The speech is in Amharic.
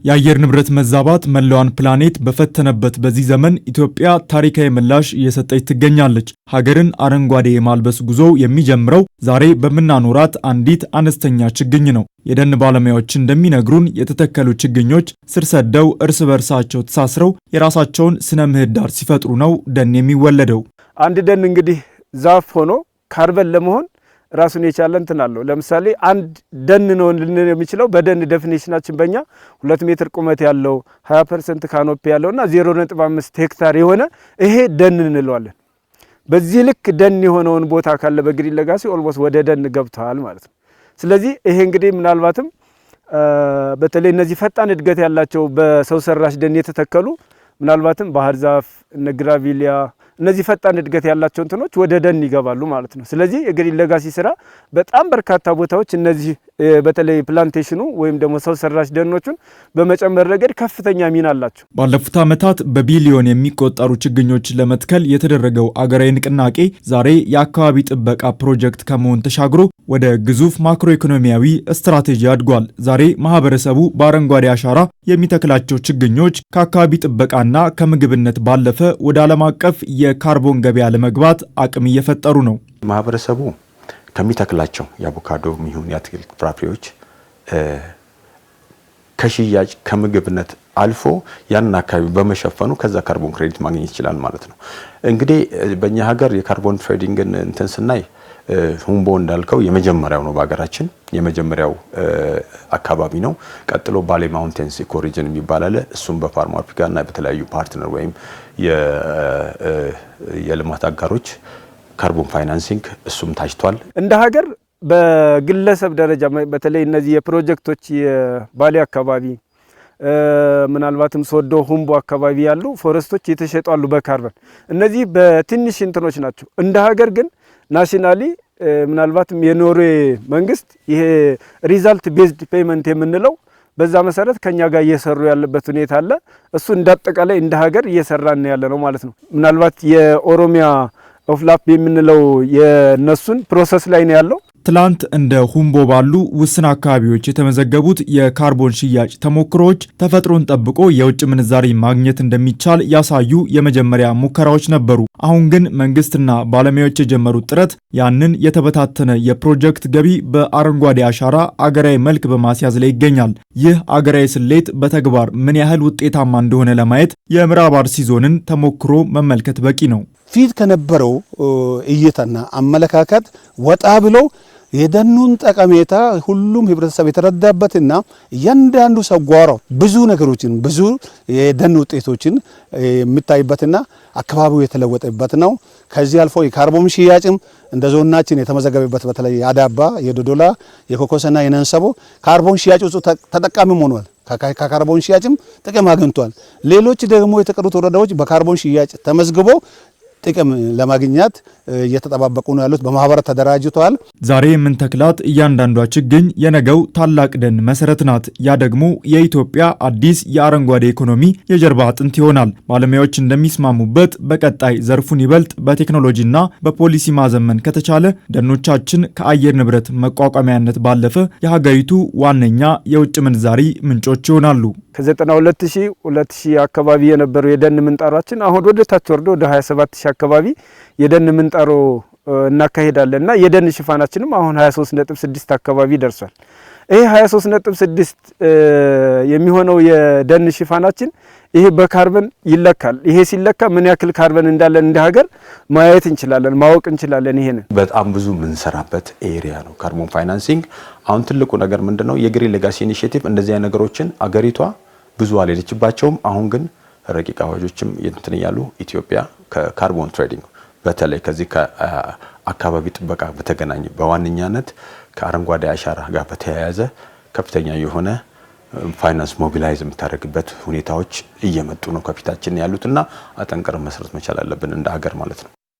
የአየር ንብረት መዛባት መላዋን ፕላኔት በፈተነበት በዚህ ዘመን ኢትዮጵያ ታሪካዊ ምላሽ እየሰጠች ትገኛለች። ሀገርን አረንጓዴ የማልበስ ጉዞ የሚጀምረው ዛሬ በምናኖራት አንዲት አነስተኛ ችግኝ ነው። የደን ባለሙያዎች እንደሚነግሩን የተተከሉ ችግኞች ስር ሰደው እርስ በርሳቸው ተሳስረው የራሳቸውን ስነ ምህዳር ሲፈጥሩ ነው ደን የሚወለደው። አንድ ደን እንግዲህ ዛፍ ሆኖ ካርበን ለመሆን ራሱን የቻለ እንትን አለው። ለምሳሌ አንድ ደን ነው ልንል የሚችለው በደን ዴፊኒሽናችን በእኛ 2 ሜትር ቁመት ያለው 20% ካኖፒ ያለውና 0.5 ሄክታር የሆነ ይሄ ደን እንለዋለን። በዚህ ልክ ደን የሆነውን ቦታ ካለ በግሪን ሌጋሲ ኦልሞስት ወደ ደን ገብቷል ማለት ነው። ስለዚህ ይሄ እንግዲህ ምናልባትም በተለይ እነዚህ ፈጣን እድገት ያላቸው በሰው ሰራሽ ደን የተተከሉ ምናልባትም ባህር ዛፍ እነ ግራቪሊያ እነዚህ ፈጣን እድገት ያላቸው እንትኖች ወደ ደን ይገባሉ ማለት ነው። ስለዚህ የግሪን ሌጋሲ ስራ በጣም በርካታ ቦታዎች እነዚህ በተለይ ፕላንቴሽኑ ወይም ደግሞ ሰው ሰራሽ ደኖቹን በመጨመር ረገድ ከፍተኛ ሚና አላቸው። ባለፉት ዓመታት በቢሊዮን የሚቆጠሩ ችግኞችን ለመትከል የተደረገው አገራዊ ንቅናቄ ዛሬ የአካባቢ ጥበቃ ፕሮጀክት ከመሆን ተሻግሮ ወደ ግዙፍ ማክሮ ኢኮኖሚያዊ ስትራቴጂ አድጓል። ዛሬ ማህበረሰቡ በአረንጓዴ አሻራ የሚተክላቸው ችግኞች ከአካባቢ ጥበቃና ከምግብነት ባለፈ ወደ ዓለም አቀፍ የካርቦን ገበያ ለመግባት አቅም እየፈጠሩ ነው። ማህበረሰቡ ከሚተክላቸው የአቮካዶ የሚሆን የአትክልት ፍራፍሬዎች ከሽያጭ ከምግብነት አልፎ ያንን አካባቢ በመሸፈኑ ከዛ ካርቦን ክሬዲት ማግኘት ይችላል ማለት ነው። እንግዲህ በእኛ ሀገር የካርቦን ትሬዲንግን እንትን ስናይ ሁምቦ እንዳልከው የመጀመሪያው ነው፣ በሀገራችን የመጀመሪያው አካባቢ ነው። ቀጥሎ ባሌ ማውንቴንስ ኢኮ ሪጅን የሚባል አለ። እሱም በፋርም አፍሪካ እና በተለያዩ ፓርትነር ወይም የልማት አጋሮች ካርቦን ፋይናንሲንግ እሱም ታጅቷል። እንደ ሀገር በግለሰብ ደረጃ በተለይ እነዚህ የፕሮጀክቶች የባሌ አካባቢ ምናልባትም ሶዶ ሁምቦ አካባቢ ያሉ ፎረስቶች የተሸጧሉ በካርበን። እነዚህ በትንሽ እንትኖች ናቸው። እንደ ሀገር ግን ናሽናሊ ምናልባትም የኖርዌይ መንግስት ይሄ ሪዛልት ቤዝድ ፔመንት የምንለው በዛ መሰረት ከኛ ጋር እየሰሩ ያለበት ሁኔታ አለ። እሱ እንዳጠቃላይ እንደ ሀገር እየሰራን ያለ ነው ማለት ነው። ምናልባት የኦሮሚያ ኦፍላፕ የምንለው የነሱን ፕሮሰስ ላይ ነው ያለው። ትላንት እንደ ሁምቦ ባሉ ውስን አካባቢዎች የተመዘገቡት የካርቦን ሽያጭ ተሞክሮዎች ተፈጥሮን ጠብቆ የውጭ ምንዛሪ ማግኘት እንደሚቻል ያሳዩ የመጀመሪያ ሙከራዎች ነበሩ። አሁን ግን መንግስትና ባለሙያዎች የጀመሩት ጥረት ያንን የተበታተነ የፕሮጀክት ገቢ በአረንጓዴ አሻራ አገራዊ መልክ በማስያዝ ላይ ይገኛል። ይህ አገራዊ ስሌት በተግባር ምን ያህል ውጤታማ እንደሆነ ለማየት የምዕራብ አርሲ ዞንን ተሞክሮ መመልከት በቂ ነው። ፊት ከነበረው እይታና አመለካከት ወጣ ብለው የደኑን ጠቀሜታ ሁሉም ህብረተሰብ የተረዳበትና እያንዳንዱ ሰው ጓሮ ብዙ ነገሮችን ብዙ የደን ውጤቶችን የሚታይበትና አካባቢው የተለወጠበት ነው። ከዚህ አልፎ የካርቦን ሽያጭም እንደ ዞናችን የተመዘገበበት በተለይ የአዳባ፣ የዶዶላ፣ የኮኮስና የነንሰቦ ካርቦን ሽያጭ ውስጥ ተጠቃሚ ሆኗል። ከካርቦን ሽያጭም ጥቅም አግኝቷል። ሌሎች ደግሞ የተቀሩት ወረዳዎች በካርቦን ሽያጭ ተመዝግቦ ጥቅም ለማግኘት እየተጠባበቁ ነው ያሉት። በማህበራት ተደራጅተዋል። ዛሬ የምንተክላት እያንዳንዷ ችግኝ የነገው ታላቅ ደን መሰረት ናት። ያ ደግሞ የኢትዮጵያ አዲስ የአረንጓዴ ኢኮኖሚ የጀርባ አጥንት ይሆናል። ባለሙያዎች እንደሚስማሙበት በቀጣይ ዘርፉን ይበልጥ በቴክኖሎጂና በፖሊሲ ማዘመን ከተቻለ ደኖቻችን ከአየር ንብረት መቋቋሚያነት ባለፈ የሀገሪቱ ዋነኛ የውጭ ምንዛሪ ምንጮች ይሆናሉ። ከ92,000 አካባቢ የነበረው የደን ምንጣሯችን አሁን ወደ ታች ወርዶ ወደ 27,000 አካባቢ የደን ምንጣሮ እናካሄዳለን እና የደን ሽፋናችንም አሁን 23.6 አካባቢ ደርሷል። ይሄ 23.6 የሚሆነው የደን ሽፋናችን ይሄ በካርበን ይለካል። ይሄ ሲለካ ምን ያክል ካርበን እንዳለን እንደ ሀገር ማየት እንችላለን፣ ማወቅ እንችላለን። ይሄንን በጣም ብዙ ምንሰራበት ኤሪያ ነው ካርቦን ፋይናንሲንግ። አሁን ትልቁ ነገር ምንድነው? የግሪን ሌጋሲ ኢኒሺዬቲቭ እንደዚህ አይነት ነገሮችን አገሪቷ ብዙ አልሄደችባቸውም። አሁን ግን ረቂቅ አዋጆችም እንትን ያሉ ኢትዮጵያ ከካርቦን ትሬዲንግ በተለይ ከዚህ ከአካባቢ ጥበቃ በተገናኘ በዋነኛነት ከአረንጓዴ አሻራ ጋር በተያያዘ ከፍተኛ የሆነ ፋይናንስ ሞቢላይዝ የምታደርግበት ሁኔታዎች እየመጡ ነው ከፊታችን ያሉትና አጠንቅረን መስራት መቻል አለብን እንደ ሀገር ማለት ነው።